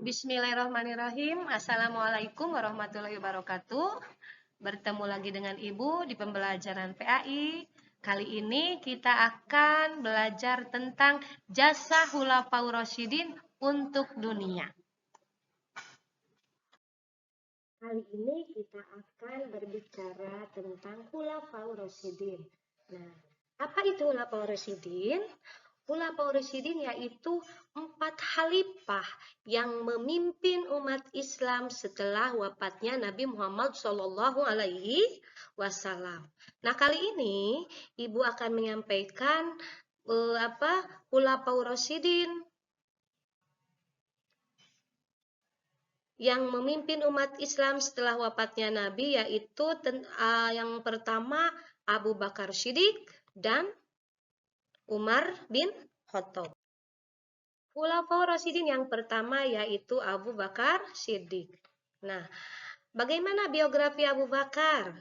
Bismillahirrahmanirrahim. Assalamualaikum warahmatullahi wabarakatuh. Bertemu lagi dengan Ibu di pembelajaran PAI. Kali ini kita akan belajar tentang jasa Khulafaur Rasyidin untuk dunia. Kali ini kita akan berbicara tentang Khulafaur Rasyidin. Nah, apa itu Khulafaur Rasyidin? Khulafaur Rasyidin yaitu 4 khalifah yang memimpin umat Islam setelah wafatnya Nabi Muhammad SAW. Nah, kali ini Ibu akan menyampaikan Khulafaur Rasyidin yang memimpin umat Islam setelah wafatnya Nabi, yaitu yang pertama Abu Bakar Siddiq dan Umar bin Khattab. Khulafaur Rasyidin yang pertama yaitu Abu Bakar Siddiq. Nah, bagaimana biografi Abu Bakar?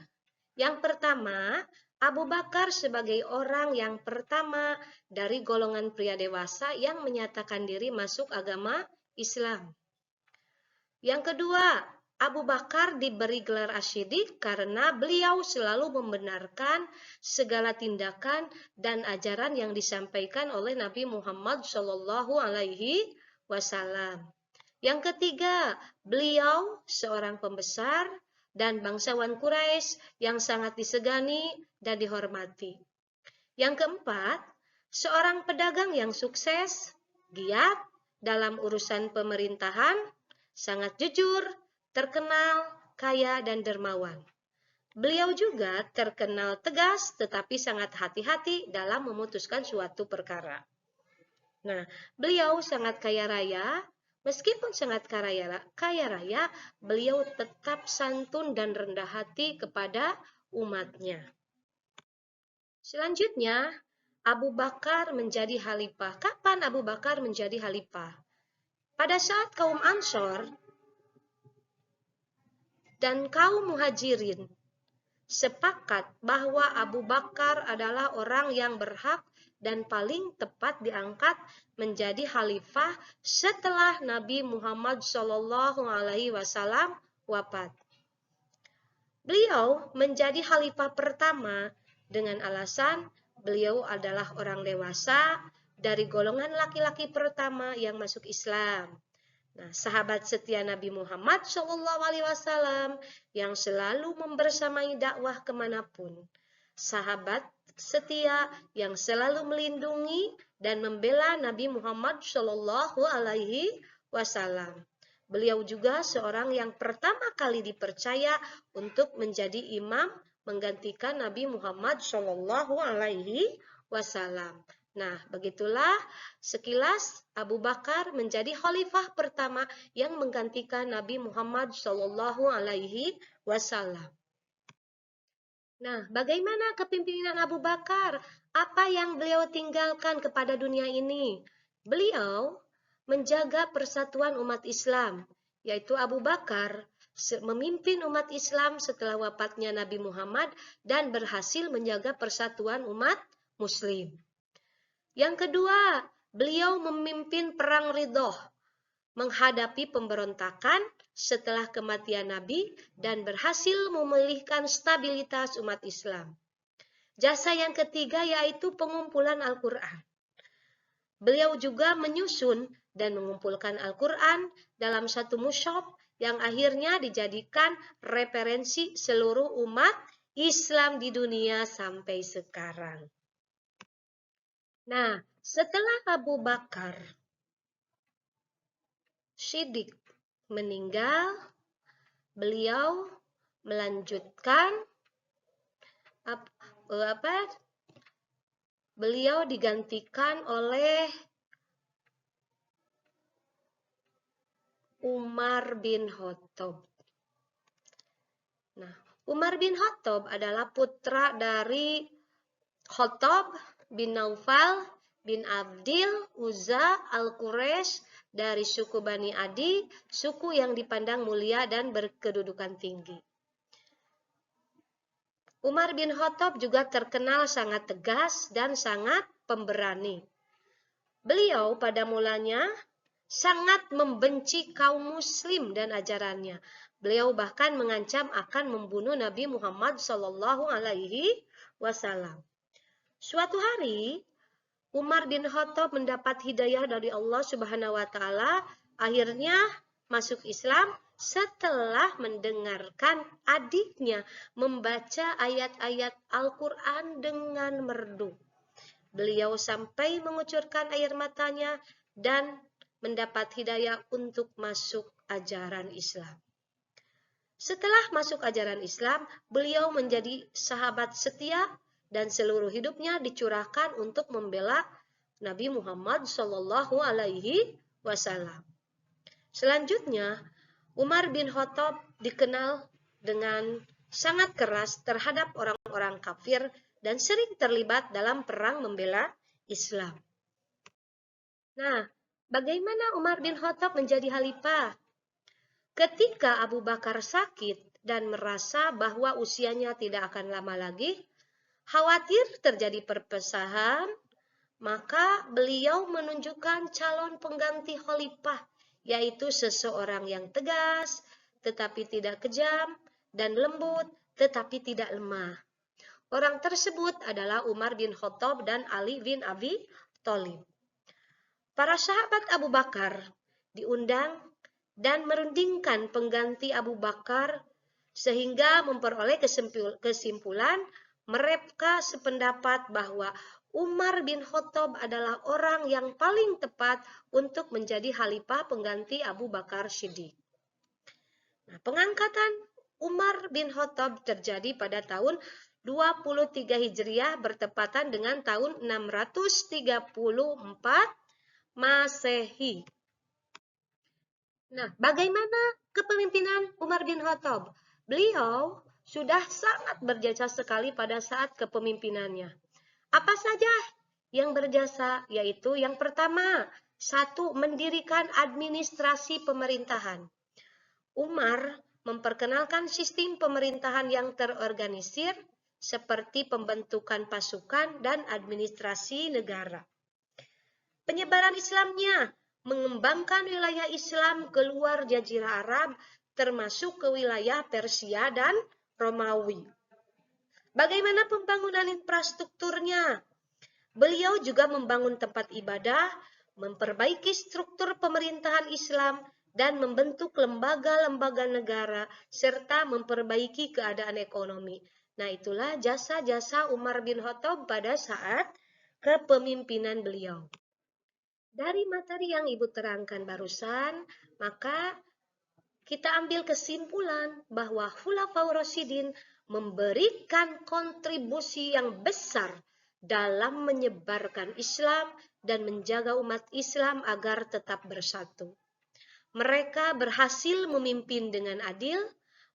Yang pertama, Abu Bakar sebagai orang yang pertama dari golongan pria dewasa yang menyatakan diri masuk agama Islam. Yang kedua, Abu Bakar diberi gelar As-Siddiq karena beliau selalu membenarkan segala tindakan dan ajaran yang disampaikan oleh Nabi Muhammad SAW. Yang ketiga, beliau seorang pembesar dan bangsawan Quraisy yang sangat disegani dan dihormati. Yang keempat, seorang pedagang yang sukses, giat dalam urusan pemerintahan, sangat jujur, terkenal, kaya, dan dermawan. Beliau juga terkenal tegas tetapi sangat hati-hati dalam memutuskan suatu perkara. Nah, beliau sangat kaya raya. Meskipun sangat kaya raya, beliau tetap santun dan rendah hati kepada umatnya. Selanjutnya, Abu Bakar menjadi khalifah. Kapan Abu Bakar menjadi khalifah? Pada saat kaum Ansor dan kaum Muhajirin sepakat bahwa Abu Bakar adalah orang yang berhak dan paling tepat diangkat menjadi khalifah setelah Nabi Muhammad SAW wafat. Beliau menjadi khalifah pertama dengan alasan beliau adalah orang dewasa dari golongan laki-laki pertama yang masuk Islam. Nah, sahabat setia Nabi Muhammad SAW yang selalu membersamai dakwah kemanapun. Sahabat setia yang selalu melindungi dan membela Nabi Muhammad SAW. Beliau juga seorang yang pertama kali dipercaya untuk menjadi imam menggantikan Nabi Muhammad SAW. Nah, begitulah sekilas Abu Bakar menjadi khalifah pertama yang menggantikan Nabi Muhammad SAW. Nah, bagaimana kepemimpinan Abu Bakar? Apa yang beliau tinggalkan kepada dunia ini? Beliau menjaga persatuan umat Islam, yaitu Abu Bakar memimpin umat Islam setelah wafatnya Nabi Muhammad dan berhasil menjaga persatuan umat Muslim. Yang kedua, beliau memimpin Perang Ridho, menghadapi pemberontakan setelah kematian Nabi dan berhasil memulihkan stabilitas umat Islam. Jasa yang ketiga yaitu pengumpulan Al-Quran. Beliau juga menyusun dan mengumpulkan Al-Quran dalam satu mushaf yang akhirnya dijadikan referensi seluruh umat Islam di dunia sampai sekarang. Nah, setelah Abu Bakar Siddiq meninggal, beliau melanjutkan beliau digantikan oleh Umar bin Khattab. Nah, Umar bin Khattab adalah putra dari Khattab bin Naufal bin Abdil Uzza al-Quraisy dari suku Bani Adi, suku yang dipandang mulia dan berkedudukan tinggi. Umar bin Khattab juga terkenal sangat tegas dan sangat pemberani. Beliau pada mulanya sangat membenci kaum muslim dan ajarannya. Beliau bahkan mengancam akan membunuh Nabi Muhammad Shallallahu Alaihi Wasallam. Suatu hari, Umar bin Khattab mendapat hidayah dari Allah Subhanahu wa taala, akhirnya masuk Islam setelah mendengarkan adiknya membaca ayat-ayat Al-Qur'an dengan merdu. Beliau sampai mengucurkan air matanya dan mendapat hidayah untuk masuk ajaran Islam. Setelah masuk ajaran Islam, beliau menjadi sahabat setia dan seluruh hidupnya dicurahkan untuk membela Nabi Muhammad Shallallahu Alaihi Wasallam. Selanjutnya, Umar bin Khattab dikenal dengan sangat keras terhadap orang-orang kafir dan sering terlibat dalam perang membela Islam. Nah, bagaimana Umar bin Khattab menjadi khalifah? Ketika Abu Bakar sakit dan merasa bahwa usianya tidak akan lama lagi, khawatir terjadi perpecahan, maka beliau menunjukkan calon pengganti khalifah, yaitu seseorang yang tegas, tetapi tidak kejam, dan lembut, tetapi tidak lemah. Orang tersebut adalah Umar bin Khattab dan Ali bin Abi Thalib. Para sahabat Abu Bakar diundang dan merundingkan pengganti Abu Bakar sehingga memperoleh kesimpulan mereka sependapat bahwa Umar bin Khattab adalah orang yang paling tepat untuk menjadi khalifah pengganti Abu Bakar Siddiq. Nah, pengangkatan Umar bin Khattab terjadi pada tahun 23 Hijriah bertepatan dengan tahun 634 Masehi. Nah, bagaimana kepemimpinan Umar bin Khattab? Beliau sudah sangat berjasa sekali pada saat kepemimpinannya. Apa saja yang berjasa? Yaitu yang pertama, satu, mendirikan administrasi pemerintahan. Umar memperkenalkan sistem pemerintahan yang terorganisir seperti pembentukan pasukan dan administrasi negara. Penyebaran Islamnya, mengembangkan wilayah Islam keluar Jazirah Arab, termasuk ke wilayah Persia dan Romawi. Bagaimana pembangunan infrastrukturnya? Beliau juga membangun tempat ibadah, memperbaiki struktur pemerintahan Islam, dan membentuk lembaga-lembaga negara, serta memperbaiki keadaan ekonomi. Nah, itulah jasa-jasa Umar bin Khattab pada saat kepemimpinan beliau. Dari materi yang Ibu terangkan barusan, maka kita ambil kesimpulan bahwa Khulafaur Rasyidin memberikan kontribusi yang besar dalam menyebarkan Islam dan menjaga umat Islam agar tetap bersatu. Mereka berhasil memimpin dengan adil,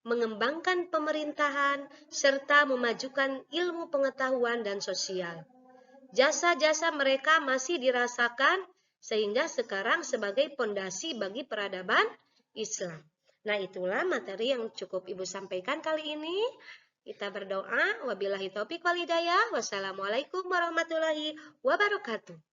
mengembangkan pemerintahan, serta memajukan ilmu pengetahuan dan sosial. Jasa-jasa mereka masih dirasakan sehingga sekarang sebagai pondasi bagi peradaban Islam. Nah, itulah materi yang cukup Ibu sampaikan kali ini. Kita berdoa, wabillahi taufiq wal hidayah. Wassalamualaikum warahmatullahi wabarakatuh.